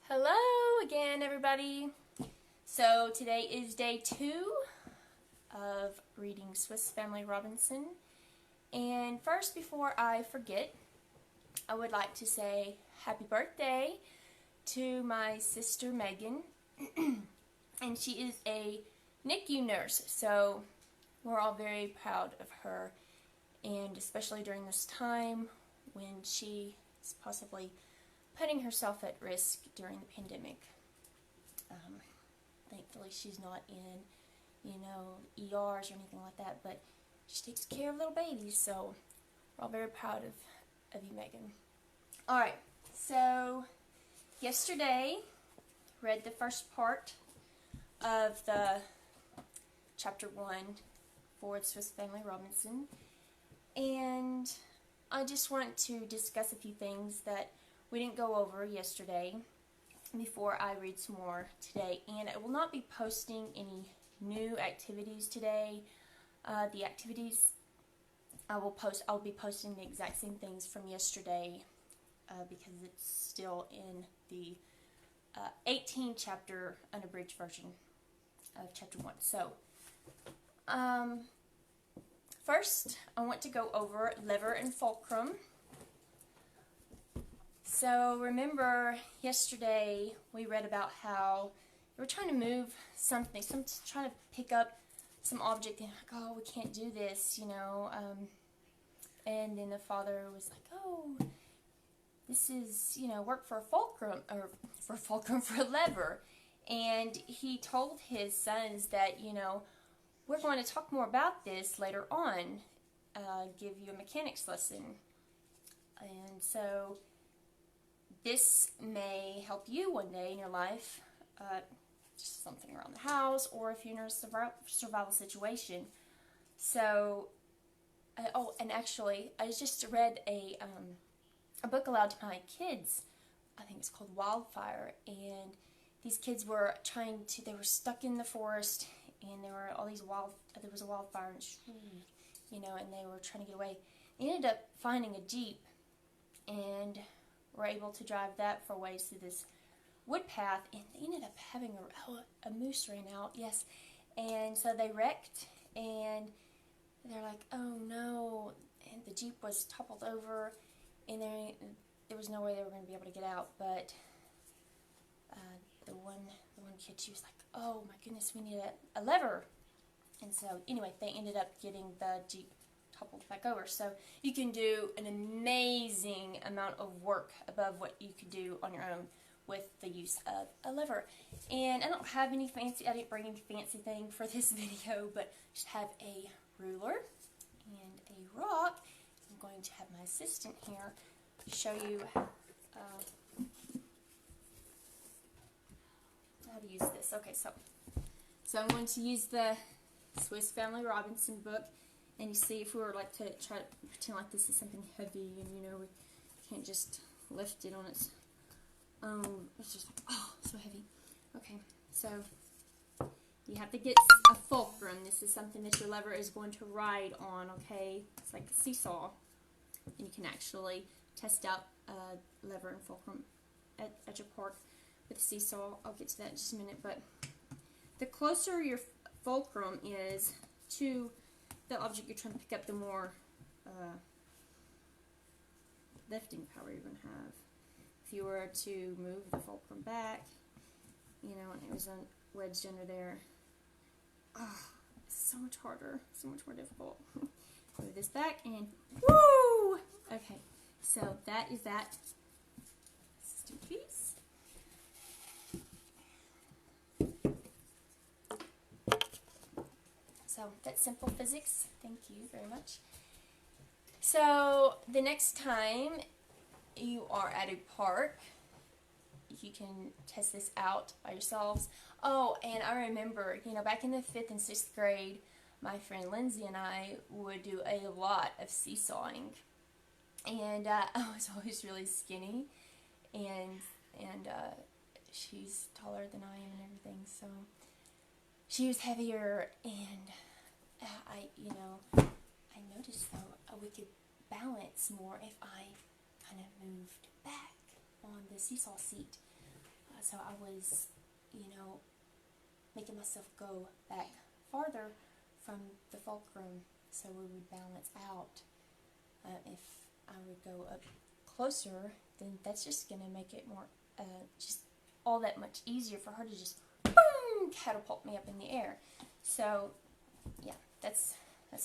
Hello again, everybody. So today is day 2 of reading Swiss Family Robinson. And first, before I forget, I would like to say happy birthday to my sister Megan. And she is a NICU nurse, so we're all very proud of her. And especially during this time when she is possibly putting herself at risk during the pandemic. Thankfully she's not in, ERs or anything like that, but she takes care of little babies, so we're all very proud of you, Megan. Alright, so yesterday read the first part of the chapter 1 for the Swiss Family Robinson, and I just want to discuss a few things that we didn't go over yesterday before I read some more today. And I will not be posting any new activities today. The activities I'll be posting the exact same things from yesterday because it's still in the 18th chapter unabridged version of chapter 1. So, first I want to go over lever and fulcrum. So remember yesterday we read about how they were trying to move something, trying to pick up some object, and like, oh, we can't do this, and then the father was like, oh, this is, work for a fulcrum, or for a lever. And he told his sons that, we're going to talk more about this later on, give you a mechanics lesson. And so this may help you one day in your life, just something around the house, or if you're in a survival situation. So, and actually, I just read a book aloud to my kids. I think it's called Wildfire, and these kids were they were stuck in the forest, and there was a wildfire, and they were trying to get away. They ended up finding a Jeep, and were able to drive that for a ways through this wood path, and they ended up having a moose ran out, yes, and so they wrecked, and they're like, oh no, and the Jeep was toppled over, and there was no way they were going to be able to get out, but the one kid, she was like, oh my goodness, we need a lever, and so anyway, they ended up getting the Jeep toppled back over. So you can do an amazing amount of work above what you could do on your own with the use of a lever. And I don't have any I didn't bring any fancy thing for this video, but I just have a ruler and a rock. I'm going to have my assistant here show you how to use this. Okay, so I'm going to use the Swiss Family Robinson book. And you see, if we were like to try to pretend like this is something heavy, and we can't just lift it on its own. It's just like, oh, so heavy. Okay, so you have to get a fulcrum. This is something that your lever is going to ride on. Okay, it's like a seesaw, and you can actually test out lever and fulcrum at your park with a seesaw. I'll get to that in just a minute. But the closer your fulcrum is to the object you're trying to pick up, the more lifting power you're going to have. If you were to move the fulcrum back, and it was wedged under there, it's so much harder, so much more difficult. Move this back, and woo! Okay, so that is that system piece. So that's simple physics. Thank you very much. So the next time you are at a park, you can test this out by yourselves. Oh, and I remember, back in the 5th and 6th grade, my friend Lindsay and I would do a lot of seesawing. And I was always really skinny, and she's taller than I am and everything, so she was heavier, and I noticed though we could balance more if I kind of moved back on the seesaw seat. So I was, making myself go back farther from the fulcrum so we would balance out. If I would go up closer, then that's just going to make it more, just all that much easier for her to just boom, catapult me up in the air. So, yeah, that's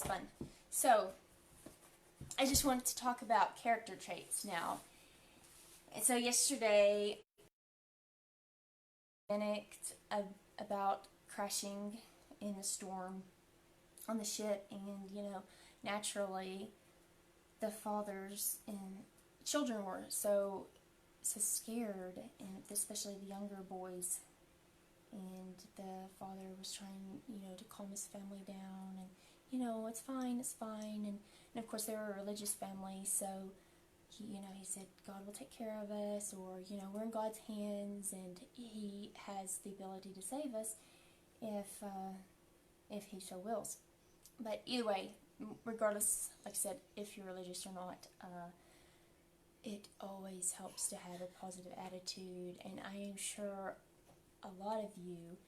fun. So, I just wanted to talk about character traits now. And so yesterday, I panicked about crashing in a storm on the ship, and naturally the fathers and children were so scared, and especially the younger boys, and the father was trying to calm his family down, and it's fine, and of course they were a religious family, so he said God will take care of us, or we're in God's hands, and He has the ability to save us if He so wills. But either way, regardless, like I said, if you're religious or not, it always helps to have a positive attitude, and I am sure a lot of you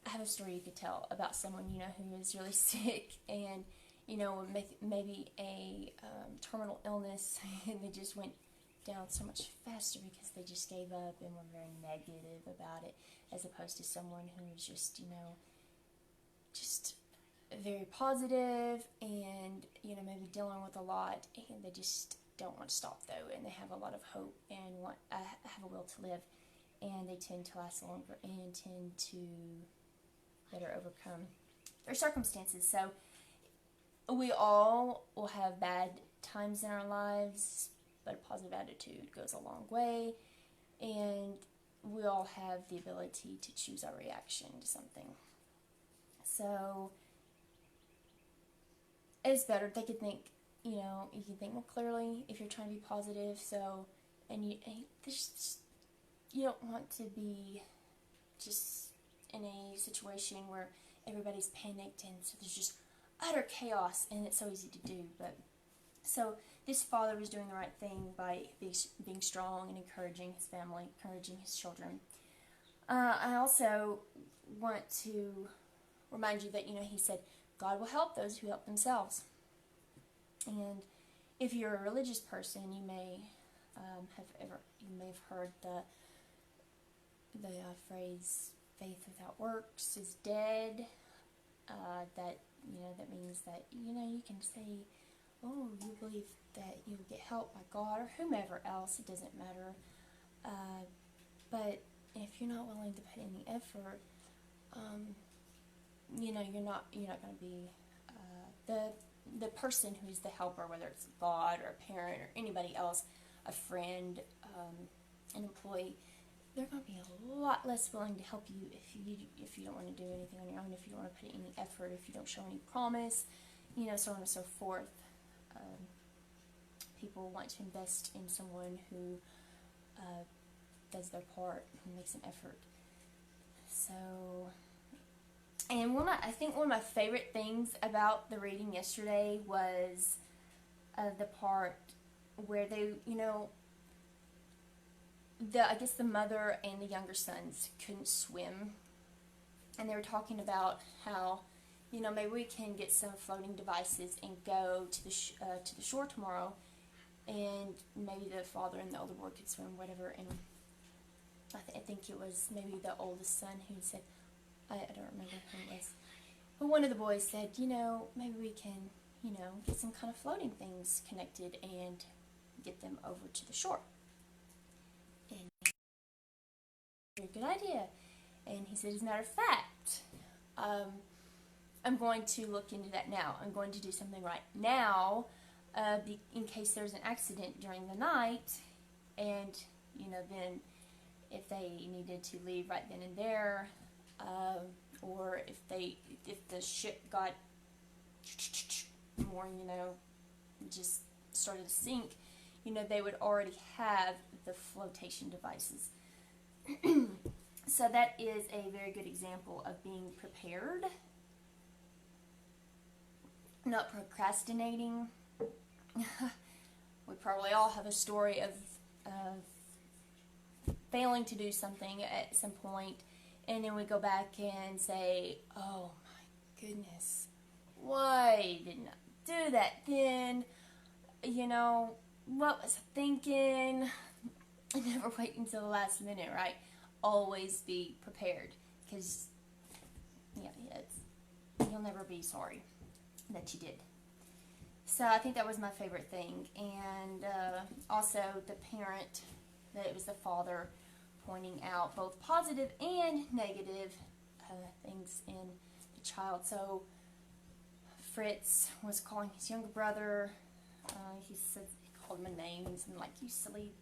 have a story you could tell about someone who is really sick, and maybe a terminal illness, and they just went down so much faster because they just gave up and were very negative about it, as opposed to someone who's just just very positive, and maybe dealing with a lot, and they just don't want to stop though, and they have a lot of hope and have a will to live, and they tend to last longer and tend to better overcome their circumstances. So we all will have bad times in our lives, but a positive attitude goes a long way, and we all have the ability to choose our reaction to something. So it's better. They could think, you can think more clearly if you're trying to be positive. So, and you don't want to be just in a situation where everybody's panicked, and so there's just utter chaos, and it's so easy to do. But so this father was doing the right thing by being strong and encouraging his family, encouraging his children. I also want to remind you that he said God will help those who help themselves. And if you're a religious person, you may have heard the phrase "faith without works is dead." That means that you can say, "Oh, you believe that you will get help by God or whomever else." It doesn't matter. But if you're not willing to put any effort, you're not going to be the person who's the helper, whether it's God or a parent or anybody else, a friend, an employee. They're going to be a lot less willing to help you if you don't want to do anything on your own, if you don't want to put any effort, if you don't show any promise, so on and so forth. People want to invest in someone who does their part, who makes an effort. So, and I think one of my favorite things about the reading yesterday was the part where they, I guess the mother and the younger sons couldn't swim, and they were talking about how, maybe we can get some floating devices and go to the shore tomorrow, and maybe the father and the older boy could swim, whatever. And I think it was maybe the oldest son who said, I don't remember who it was, but one of the boys said, maybe we can, get some kind of floating things connected and get them over to the shore. And very good idea. And he said, as a matter of fact, I'm going to look into that now. I'm going to do something right now, in case there's an accident during the night, and then if they needed to leave right then and there, or if the ship got more, just started to sink, they would already have the flotation devices. So that is a very good example of being prepared, not procrastinating. We probably all have a story of failing to do something at some point, and then we go back and say, oh my goodness, why didn't I do that then? You know, what was I thinking? Never wait until the last minute, right? Always be prepared, because you'll never be sorry that you did. So I think that was my favorite thing. And also the parent, that it was the father, pointing out both positive and negative things in the child. So Fritz was calling his younger brother, he called him a name, something like, you silly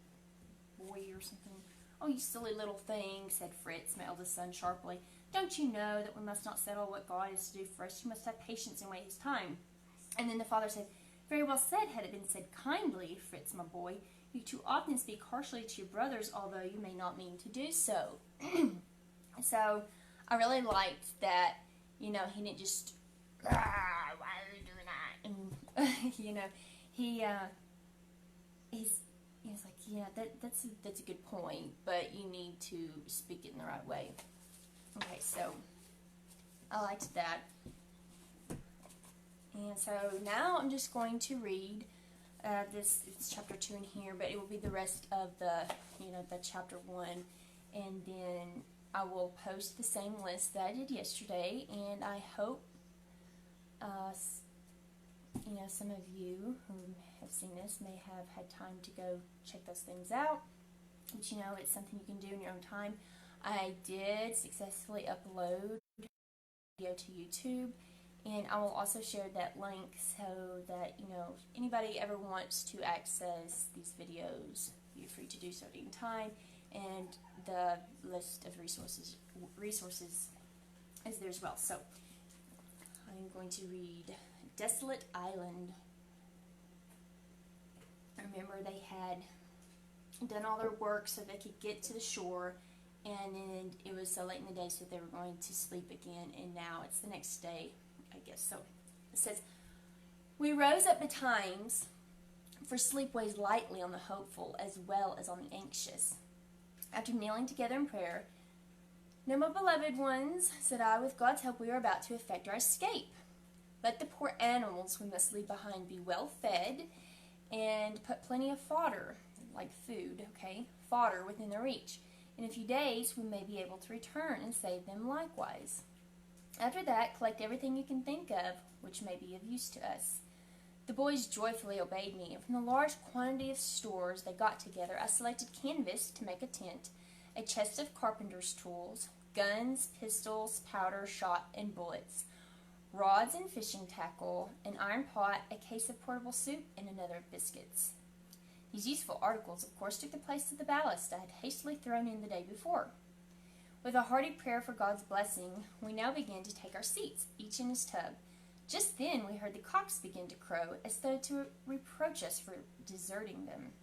boy or something. Oh, you silly little thing, said Fritz, my eldest son, sharply. Don't you know that we must not settle what God is to do first? You must have patience and wait his time. And then the father said, very well said, had it been said kindly, Fritz, my boy. You too often speak harshly to your brothers, although you may not mean to do so. So I really liked that, he didn't just, why are you doing that? And, he's like, that's a good point, but you need to speak it in the right way. Okay, so I liked that. And so now I'm just going to read it's chapter 2 in here, but it will be the rest of the chapter 1, and then I will post the same list that I did yesterday, and I hope some of you who have seen this may have had time to go check those things out, but it's something you can do in your own time. I did successfully upload video to YouTube, and I will also share that link so that, anybody ever wants to access these videos, you're free to do so at any time, and the list of resources is there as well. So I'm going to read Desolate Island. Remember, they had done all their work so they could get to the shore, and then it was so late in the day, so they were going to sleep again, and now it's the next day, I guess. So it says, we rose up betimes, for sleep weighs lightly on the hopeful as well as on the anxious. After kneeling together in prayer, now, my beloved ones, said I, with God's help we are about to effect our escape. Let the poor animals we must leave behind be well fed, and put plenty of fodder, like food, okay, fodder within their reach. In a few days we may be able to return and save them likewise. After that, collect everything you can think of, which may be of use to us. The boys joyfully obeyed me, and from the large quantity of stores they got together, I selected canvas to make a tent, a chest of carpenter's tools, guns, pistols, powder, shot, and bullets, rods and fishing tackle, an iron pot, a case of portable soup, and another of biscuits. These useful articles, of course, took the place of the ballast I had hastily thrown in the day before. With a hearty prayer for God's blessing, we now began to take our seats, each in his tub. Just then we heard the cocks begin to crow, as though to reproach us for deserting them.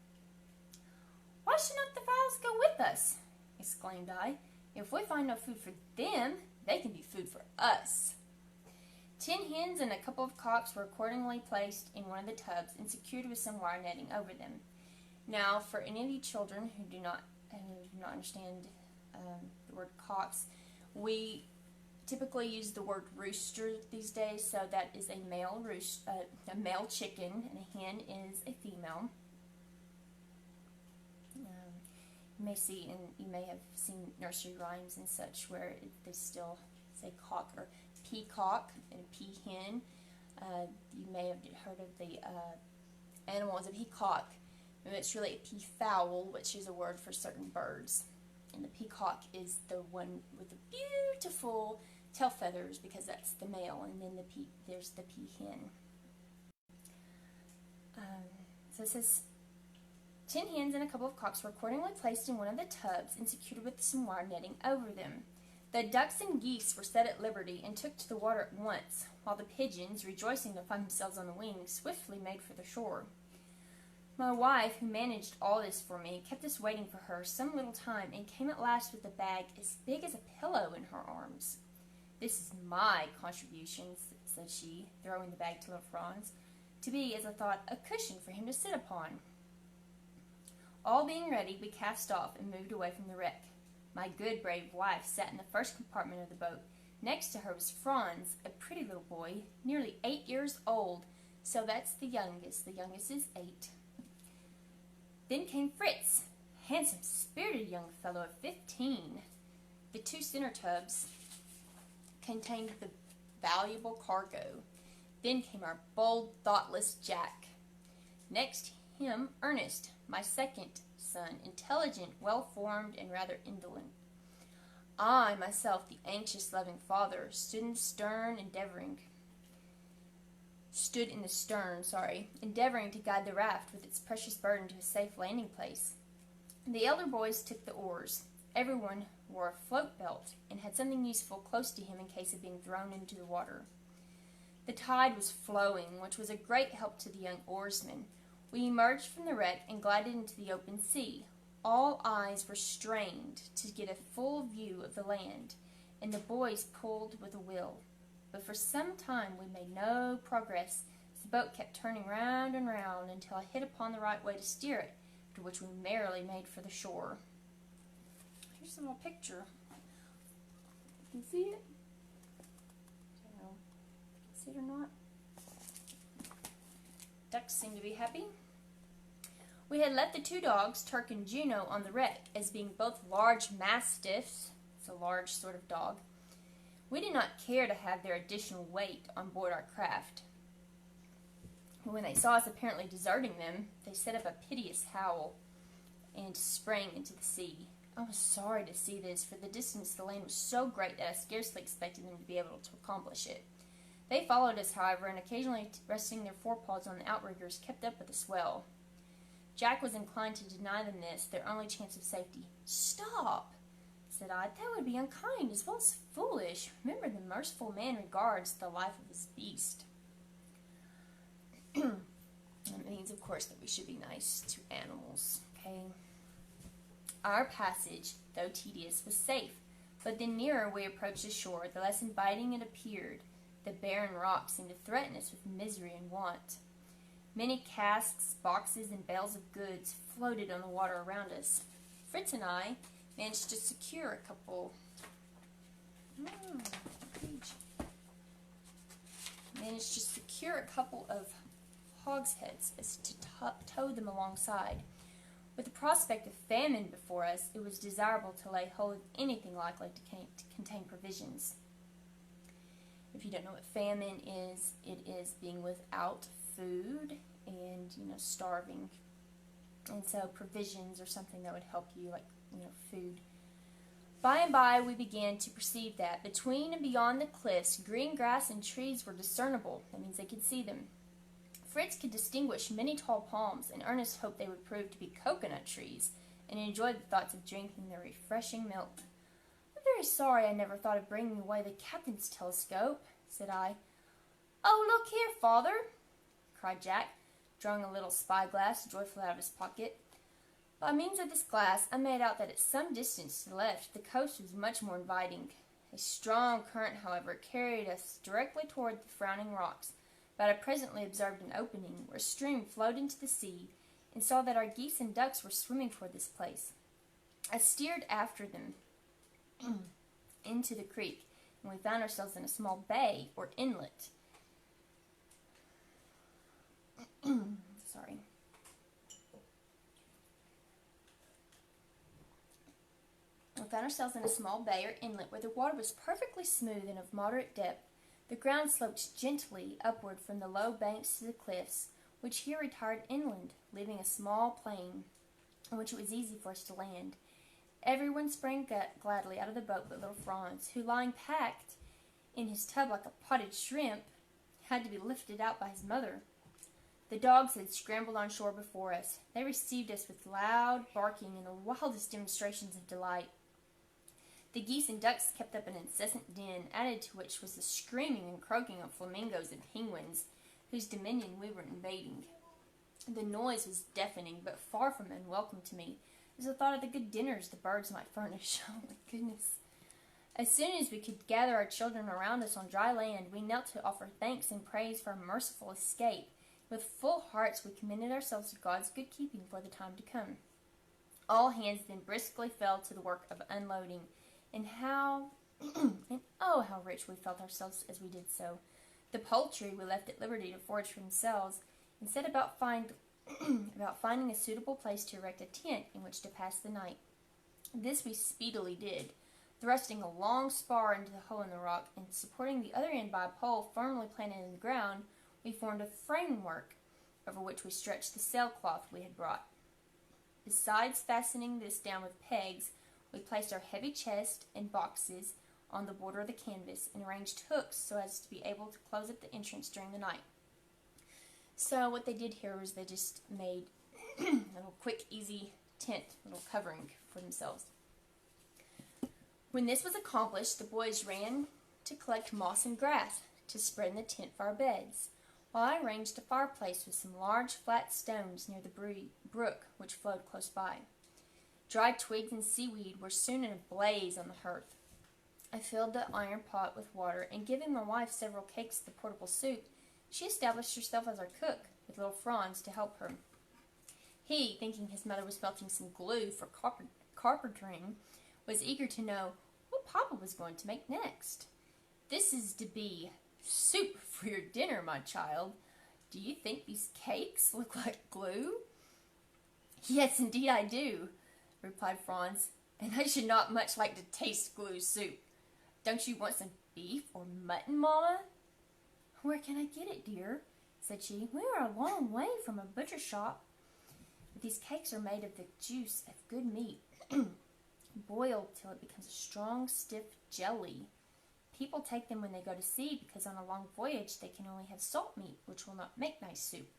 Why should not the fowls go with us? Exclaimed I. If we find no food for them, they can be food for us. 10 hens and a couple of cocks were accordingly placed in one of the tubs and secured with some wire netting over them. Now, for any of you children who do not understand the word cocks, we typically use the word rooster these days. So that is a male a male chicken, and a hen is a female. You may have seen nursery rhymes and such where they still say cock or peacock and a peahen. You may have heard of the animal as a peacock. And it's really a peafowl, which is a word for certain birds. And the peacock is the one with the beautiful tail feathers, because that's the male, and then there's the peahen. So it says, 10 hens and a couple of cocks were accordingly placed in one of the tubs and secured with some wire netting over them. The ducks and geese were set at liberty and took to the water at once, while the pigeons, rejoicing to find themselves on the wing, swiftly made for the shore. My wife, who managed all this for me, kept us waiting for her some little time, and came at last with a bag as big as a pillow in her arms. This is my contribution, said she, throwing the bag to little Franz, to be, as I thought, a cushion for him to sit upon. All being ready, we cast off and moved away from the wreck. My good, brave wife sat in the first compartment of the boat. Next to her was Franz, a pretty little boy, nearly 8 years old. So that's the youngest. The youngest is 8. Then came Fritz, a handsome, spirited young fellow of 15. The 2 center tubs contained the valuable cargo. Then came our bold, thoughtless Jack. Next him, Ernest, my second son, intelligent, well-formed, and rather indolent. I, myself, the anxious, loving father, stood in the stern, endeavoring to guide the raft with its precious burden to a safe landing place. The elder boys took the oars. Everyone wore a float belt and had something useful close to him in case of being thrown into the water. The tide was flowing, which was a great help to the young oarsmen. We emerged from the wreck and glided into the open sea. All eyes were strained to get a full view of the land, and the boys pulled with a will. But for some time we made no progress, as the boat kept turning round and round until I hit upon the right way to steer it, after which we merrily made for the shore. Here's a little picture. You can see it? I don't know if you can see it or not. Ducks seem to be happy. We had left the 2 dogs, Turk and Juno, on the wreck, as being both large mastiffs. It's a large sort of dog. We did not care to have their additional weight on board our craft. When they saw us apparently deserting them, they set up a piteous howl and sprang into the sea. I was sorry to see this, for the distance to the land was so great that I scarcely expected them to be able to accomplish it. They followed us, however, and occasionally resting their forepaws on the outriggers, kept up with the swell. Jack was inclined to deny them this, their only chance of safety. "Stop," said I. "That would be unkind as well as foolish. Remember, the merciful man regards the life of his beast." That means, of course, that we should be nice to animals, okay? Our passage, though tedious, was safe, but the nearer we approached the shore, the less inviting it appeared. The barren rocks seemed to threaten us with misery and want. Many casks, boxes, and bales of goods floated on the water around us. Fritz and I managed to secure a couple of hogsheads as to tow them alongside. With the prospect of famine before us, it was desirable to lay hold of anything likely to contain provisions. If you don't know what famine is, it is being without food and, starving. And so provisions are something that would help you, like, food. By and by, we began to perceive that between and beyond the cliffs, green grass and trees were discernible. That means they could see them. Fritz could distinguish many tall palms, and Ernest hoped they would prove to be coconut trees, and enjoyed the thoughts of drinking their refreshing milk. "I'm very sorry I never thought of bringing away the captain's telescope," said I. "Oh, look here, father," cried Jack, drawing a little spyglass joyfully out of his pocket. By means of this glass, I made out that at some distance to the left, the coast was much more inviting. A strong current, however, carried us directly toward the frowning rocks, but I presently observed an opening where a stream flowed into the sea, and saw that our geese and ducks were swimming toward this place. I steered after them into the creek, and we found ourselves in a small bay or inlet. Sorry. We found ourselves in a small bay or inlet where the water was perfectly smooth and of moderate depth. The ground sloped gently upward from the low banks to the cliffs, which here retired inland, leaving a small plain on which it was easy for us to land. Everyone sprang gladly out of the boat but little Franz, who, lying packed in his tub like a potted shrimp, had to be lifted out by his mother. The dogs had scrambled on shore before us. They received us with loud barking and the wildest demonstrations of delight. The geese and ducks kept up an incessant din, added to which was the screaming and croaking of flamingos and penguins, whose dominion we were invading. The noise was deafening, but far from unwelcome to me, as I thought of the good dinners the birds might furnish. Oh, my goodness. As soon as we could gather our children around us on dry land, we knelt to offer thanks and praise for our merciful escape. With full hearts we commended ourselves to God's good keeping for the time to come. All hands then briskly fell to the work of unloading, and and oh, how rich we felt ourselves as we did so. The poultry we left at liberty to forage for themselves, and set about finding a suitable place to erect a tent in which to pass the night. This we speedily did, thrusting a long spar into the hole in the rock, and supporting the other end by a pole firmly planted in the ground, we formed a framework over which we stretched the sailcloth we had brought. Besides fastening this down with pegs, we placed our heavy chest and boxes on the border of the canvas and arranged hooks so as to be able to close up the entrance during the night. So what they did here was they just made a little quick, easy tent, little covering for themselves. When this was accomplished, the boys ran to collect moss and grass to spread in the tent for our beds, while I arranged a fireplace with some large flat stones near the brook which flowed close by. Dry twigs and seaweed were soon in a blaze on the hearth. I filled the iron pot with water, and giving my wife several cakes of the portable soup, she established herself as our cook, with little Franz to help her. He, thinking his mother was melting some glue for carpentering, was eager to know what Papa was going to make next. "This is to be soup for your dinner, my child. Do you think these cakes look like glue?" "Yes, indeed I do," replied Franz, "and I should not much like to taste glue soup. Don't you want some beef or mutton, Mama?" "Where can I get it, dear?" said she. "We are a long way from a butcher shop. But these cakes are made of the juice of good meat, boiled till it becomes a strong, stiff jelly. People take them when they go to sea because on a long voyage they can only have salt meat, which will not make nice soup."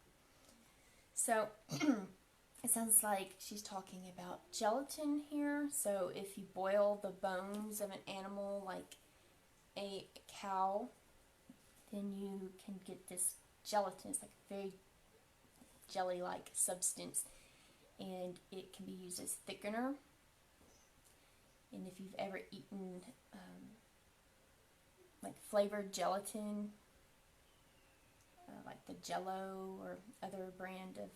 So it sounds like she's talking about gelatin here. So if you boil the bones of an animal like a cow, then you can get this gelatin. It's like a very jelly-like substance, and it can be used as thickener. And if you've ever eaten like flavored gelatin, like the Jello or other brand of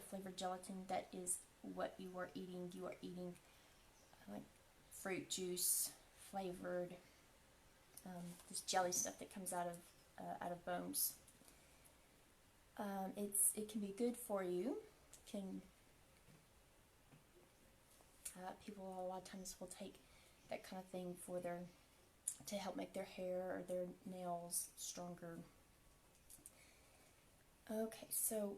flavored gelatin, that is what you are eating. You are eating like fruit juice flavored, this jelly stuff that comes out of bones. It can be good for you. People a lot of times will take that kind of thing to help make their hair or their nails stronger. Okay, so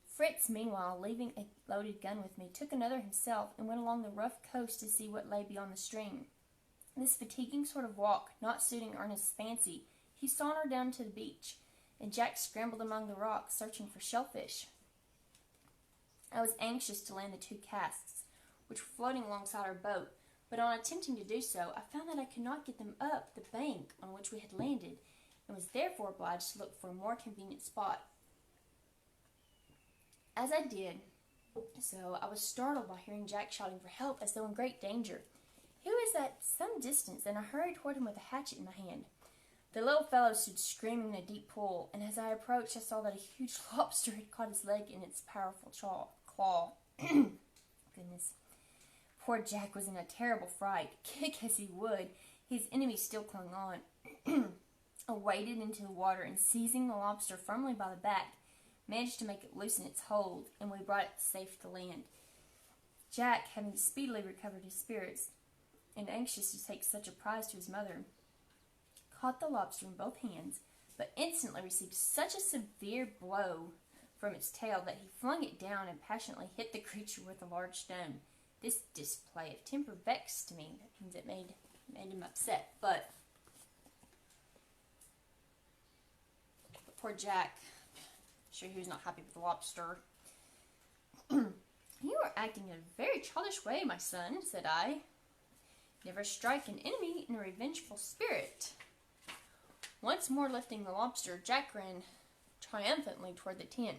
Fritz, meanwhile, leaving a loaded gun with me, took another himself and went along the rough coast to see what lay beyond the stream. This fatiguing sort of walk not suiting Ernest's fancy, he sauntered down to the beach, and Jack scrambled among the rocks, searching for shellfish. I was anxious to land the 2 casks, which were floating alongside our boat, but on attempting to do so, I found that I could not get them up the bank on which we had landed, and was therefore obliged to look for a more convenient spot. As I did so, I was startled by hearing Jack shouting for help as though in great danger. He was at some distance, and I hurried toward him with a hatchet in my hand. The little fellow stood screaming in a deep pool, and as I approached, I saw that a huge lobster had caught his leg in its powerful claw. Goodness. Poor Jack was in a terrible fright. Kick as he would, his enemy still clung on. I waded into the water, and seizing the lobster firmly by the back, managed to make it loosen its hold, and we brought it safe to land. Jack, having speedily recovered his spirits, and anxious to take such a prize to his mother, caught the lobster in both hands, but instantly received such a severe blow from its tail that he flung it down and passionately hit the creature with a large stone. This display of temper vexed me. That means it made him upset. But poor Jack, I'm sure he was not happy with the lobster. "You are acting in a very childish way, my son," said I. "Never strike an enemy in a revengeful spirit." Once more lifting the lobster, Jack ran triumphantly toward the tent.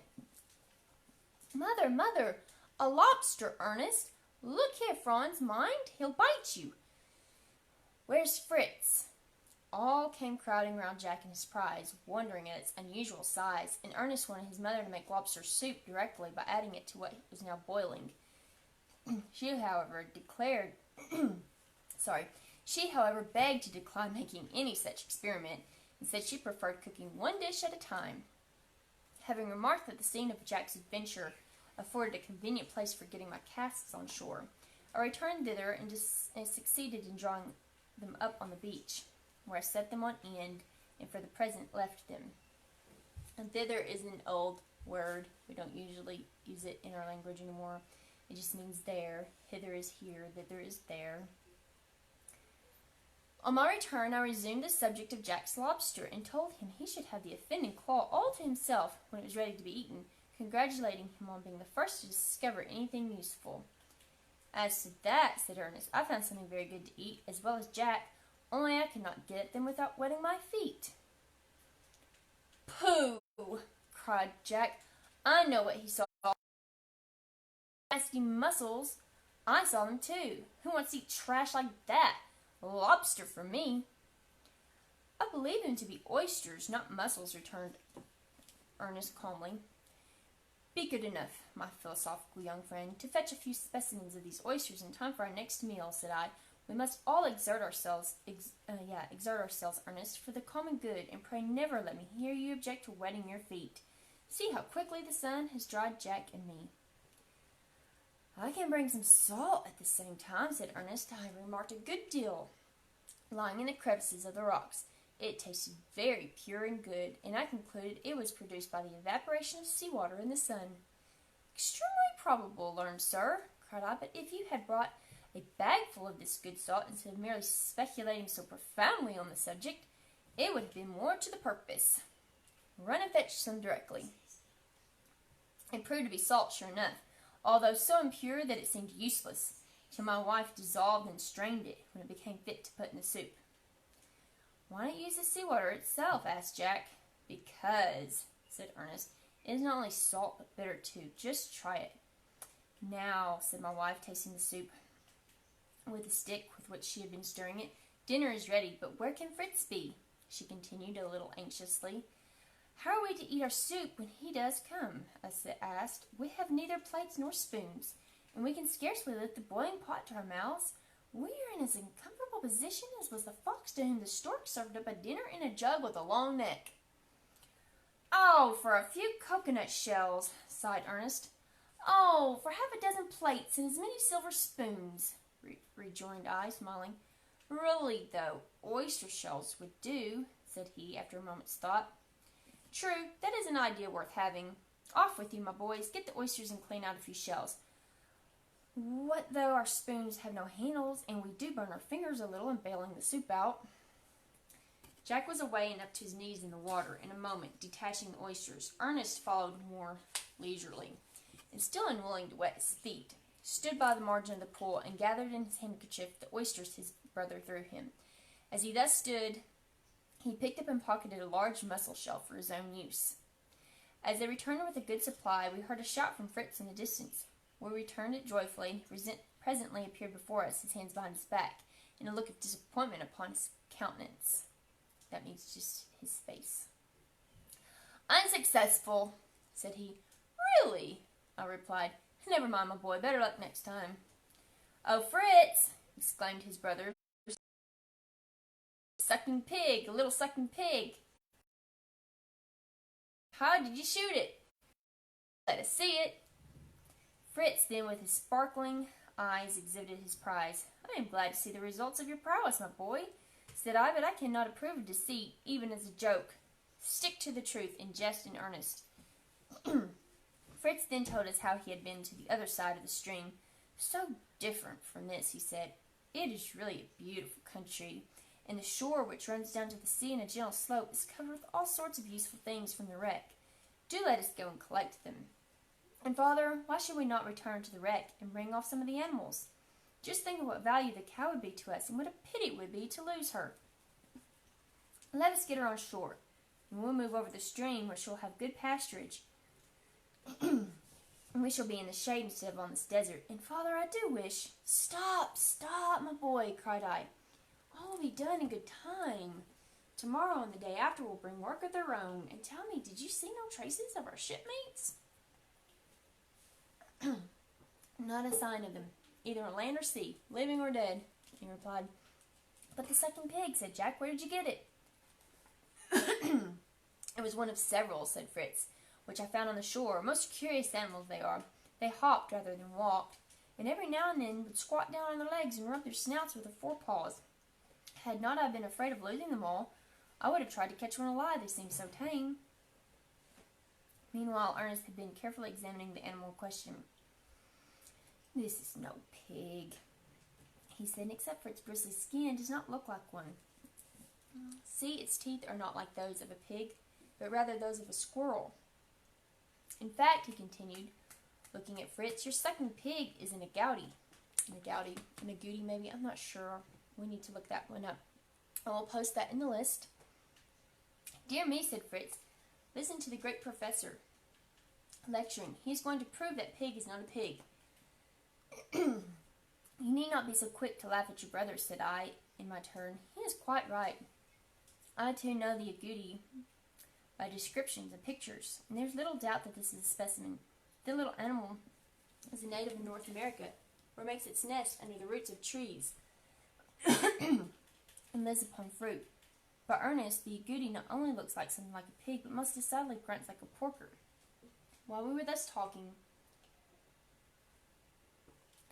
"Mother, mother, a lobster, Ernest! Look here, Franz, mind, he'll bite you." "Where's Fritz?" All came crowding round Jack and his prize, wondering at its unusual size, and Ernest wanted his mother to make lobster soup directly by adding it to what was now boiling. She, however, begged to decline making any such experiment, and said she preferred cooking one dish at a time. Having remarked that the scene of Jack's adventure afforded a convenient place for getting my casks on shore, I returned thither and succeeded in drawing them up on the beach, where I set them on end, and for the present left them. And thither is an old word. We don't usually use it in our language anymore. It just means there. Hither is here, thither is there. On my return, I resumed the subject of Jack's lobster, and told him he should have the offending claw all to himself when it was ready to be eaten, congratulating him on being the first to discover anything useful. As to that, said Ernest, I found something very good to eat, as well as Jack, only I could not get at them without wetting my feet. Pooh! Cried Jack. I know what he saw. Nasty mussels. I saw them too. Who wants to eat trash like that? Lobster for me. I believe them to be oysters, not mussels, returned Ernest calmly. Be good enough, my philosophical young friend, to fetch a few specimens of these oysters in time for our next meal, said I. We must all exert ourselves, Ernest, for the common good, and pray never let me hear you object to wetting your feet. See how quickly the sun has dried Jack and me. I can bring some salt at the same time, said Ernest. I remarked a good deal lying in the crevices of the rocks. It tasted very pure and good, and I concluded it was produced by the evaporation of seawater in the sun. Extremely probable, learned sir, cried I, but if you had brought a bagful of this good salt instead of merely speculating so profoundly on the subject, it would have been more to the purpose. Run and fetch some directly. It proved to be salt, sure enough, although so impure that it seemed useless, till my wife dissolved and strained it, when it became fit to put in the soup. Why not use the seawater itself? Asked Jack. Because, said Ernest, it is not only salt but bitter too. Just try it. Now, said my wife, tasting the soup with the stick with which she had been stirring it, dinner is ready, but where can Fritz be? She continued a little anxiously. How are we to eat our soup when he does come? I asked. We have neither plates nor spoons, and we can scarcely lift the boiling pot to our mouths. We are in as uncomfortable position as was the fox to whom the stork served up a dinner in a jug with a long neck. Oh, for a few coconut shells, sighed Ernest. Oh, for half a dozen plates and as many silver spoons, rejoined I, smiling. Really, though, oyster shells would do, said he, after a moment's thought. True, that is an idea worth having. Off with you, my boys. Get the oysters and clean out a few shells. What though our spoons have no handles, and we do burn our fingers a little in bailing the soup out? Jack was away and up to his knees in the water in a moment, detaching the oysters. Ernest followed more leisurely, and still unwilling to wet his feet, stood by the margin of the pool and gathered in his handkerchief the oysters his brother threw him. As he thus stood, he picked up and pocketed a large mussel shell for his own use. As they returned with a good supply, we heard a shout from Fritz in the distance. We returned it joyfully. Presently appeared before us, his hands behind his back, and a look of disappointment upon his countenance. That means just his face. Unsuccessful, said he. Really? I replied. Never mind, my boy. Better luck next time. Oh, Fritz, exclaimed his brother. Sucking pig, a little sucking pig. How did you shoot it? Let us see it. Fritz then, with his sparkling eyes, exhibited his prize. I am glad to see the results of your prowess, my boy, said I, but I cannot approve of deceit, even as a joke. Stick to the truth, in jest and earnest. Fritz then told us how he had been to the other side of the stream. So different from this, he said. It is really a beautiful country, and the shore, which runs down to the sea in a gentle slope, is covered with all sorts of useful things from the wreck. Do let us go and collect them. And, Father, why should we not return to the wreck and bring off some of the animals? Just think of what value the cow would be to us, and what a pity it would be to lose her. Let us get her on shore, and we'll move over the stream, where she'll have good pasturage, and we shall be in the shade instead of on this desert. And, Father, I do wish— Stop, my boy, cried I. All will be done in good time. Tomorrow and the day after will bring work of their own. And tell me, did you see no traces of our shipmates? Not a sign of them, either on land or sea, living or dead, he replied. But the sucking pig, said Jack, where did you get it? It was one of several, said Fritz, which I found on the shore. Most curious animals they are. They hopped rather than walked, and every now and then would squat down on their legs and rub their snouts with their forepaws. Had not I been afraid of losing them all, I would have tried to catch one alive, they seemed so tame. Meanwhile, Ernest had been carefully examining the animal in question. This is no pig, he said, and except for its bristly skin, does not look like one. See, its teeth are not like those of a pig, but rather those of a squirrel. In fact, he continued, looking at Fritz, your sucking pig is an agouti. An agouti maybe, I'm not sure. We need to look that one up. I will post that in the list. Dear me, said Fritz, listen to the great professor lecturing. He is going to prove that pig is not a pig. You need not be so quick to laugh at your brother, said I, in my turn. He is quite right. I too know the agouti by descriptions and pictures, and there's little doubt that this is a specimen. The little animal is a native of North America, where it makes its nest under the roots of trees and lives upon fruit. But Ernest, the agouti not only looks like something like a pig, but most decidedly grunts like a porker. While we were thus talking,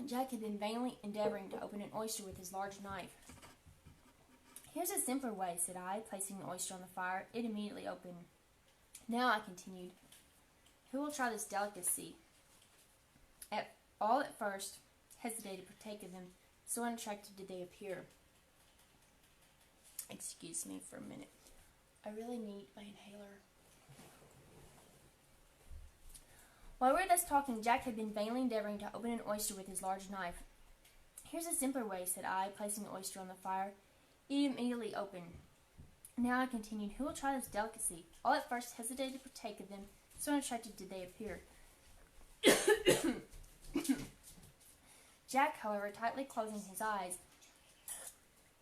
Jack had been vainly endeavoring to open an oyster with his large knife. Here's a simpler way, said I, placing the oyster on the fire. It immediately opened. Now, I continued, who will try this delicacy? At first hesitated to partake of them, so unattractive did they appear. Excuse me for a minute. I really need my inhaler. While we were thus talking, Jack had been vainly endeavoring to open an oyster with his large knife. Here's a simpler way, said I, placing the oyster on the fire. It immediately opened. Now, I continued, who will try this delicacy? All at first hesitated to partake of them, so unattractive did they appear. Jack, however, tightly closing his eyes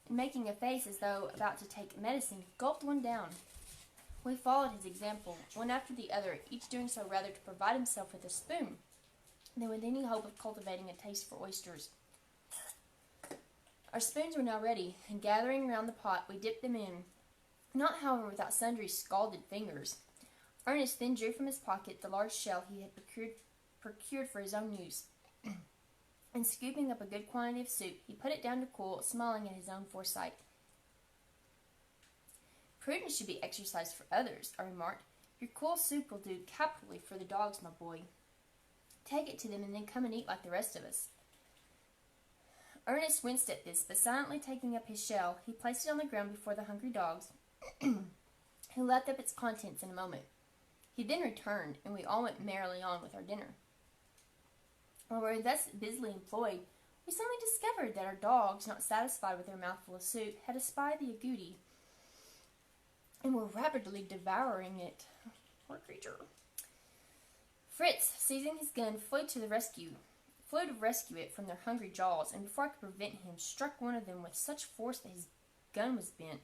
and making a face as though about to take medicine, gulped one down. We followed his example, one after the other, each doing so rather to provide himself with a spoon than with any hope of cultivating a taste for oysters. Our spoons were now ready, and gathering round the pot, we dipped them in, not, however, without sundry scalded fingers. Ernest then drew from his pocket the large shell he had procured for his own use, and scooping up a good quantity of soup, he put it down to cool, smiling at his own foresight. Prudence should be exercised for others, I remarked. Your cool soup will do capitally for the dogs, my boy. Take it to them, and then come and eat like the rest of us. Ernest winced at this, but silently taking up his shell, he placed it on the ground before the hungry dogs, who lapped up its contents in a moment. He then returned, and we all went merrily on with our dinner. While we were thus busily employed, we suddenly discovered that our dogs, not satisfied with their mouthful of soup, had espied the agouti, and were rapidly devouring it. Poor creature. Fritz, seizing his gun, flew to rescue it from their hungry jaws, and before I could prevent him, struck one of them with such force that his gun was bent.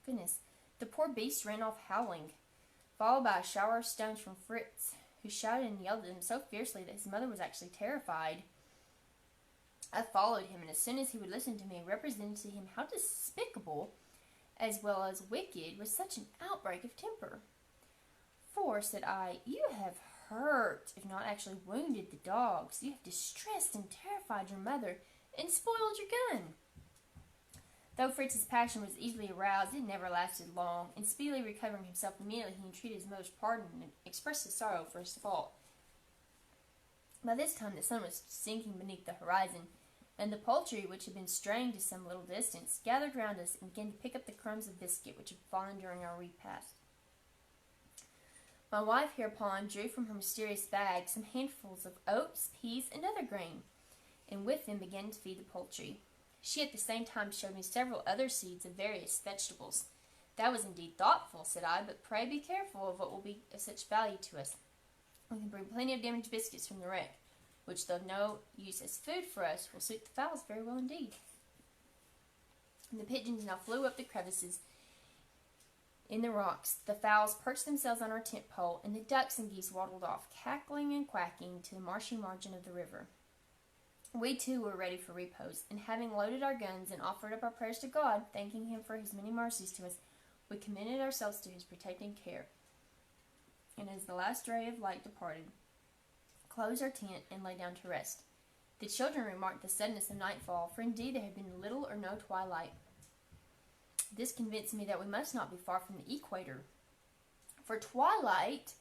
Goodness. The poor beast ran off howling, followed by a shower of stones from Fritz, who shouted and yelled at him so fiercely that his mother was actually terrified. I followed him, and as soon as he would listen to me, represented to him how despicable, as well as wicked, was such an outbreak of temper. For, said I, you have hurt, if not actually wounded, the dogs. You have distressed and terrified your mother, and spoiled your gun. Though Fritz's passion was easily aroused, it never lasted long, and speedily recovering himself immediately, he entreated his mother's pardon and expressed his sorrow for his fault. By this time the sun was sinking beneath the horizon, and the poultry, which had been straying to some little distance, gathered round us and began to pick up the crumbs of biscuit which had fallen during our repast. My wife hereupon drew from her mysterious bag some handfuls of oats, peas, and other grain, and with them began to feed the poultry. She at the same time showed me several other seeds of various vegetables. That was indeed thoughtful, said I, but pray be careful of what will be of such value to us. We can bring plenty of damaged biscuits from the wreck, which, though no use as food for us, will suit the fowls very well indeed. And the pigeons now flew up the crevices in the rocks. The fowls perched themselves on our tent pole, and the ducks and geese waddled off, cackling and quacking, to the marshy margin of the river. We too were ready for repose, and having loaded our guns and offered up our prayers to God, thanking Him for His many mercies to us, we commended ourselves to His protecting care. And as the last ray of light departed, closed our tent and lay down to rest. The children remarked the suddenness of nightfall, for indeed there had been little or no twilight. This convinced me that we must not be far from the equator, for twilight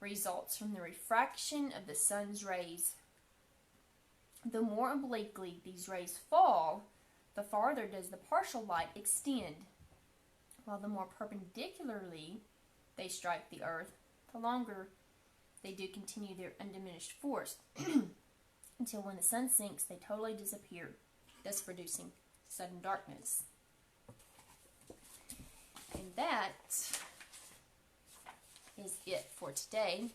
results from the refraction of the sun's rays. The more obliquely these rays fall, the farther does the partial light extend, while the more perpendicularly they strike the earth, the longer they do continue their undiminished force, until when the sun sinks, they totally disappear, thus producing sudden darkness. And that is it for today.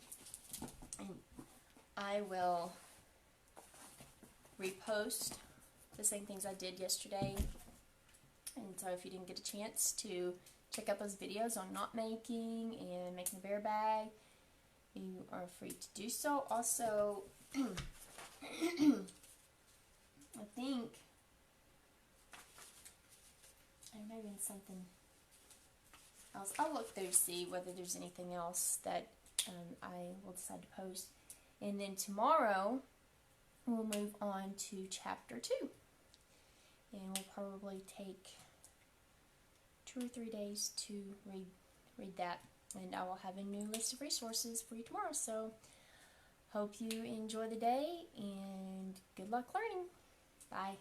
And I will repost the same things I did yesterday. And so if you didn't get a chance to check out those videos on knot making and making a bear bag, you are free to do so. Also, I think there may have been something else. I'll look through to see whether there's anything else that I will decide to post. And then tomorrow, we'll move on to chapter 2. And we'll probably take 2 or 3 days to read that. And I will have a new list of resources for you tomorrow. So, hope you enjoy the day and good luck learning. Bye.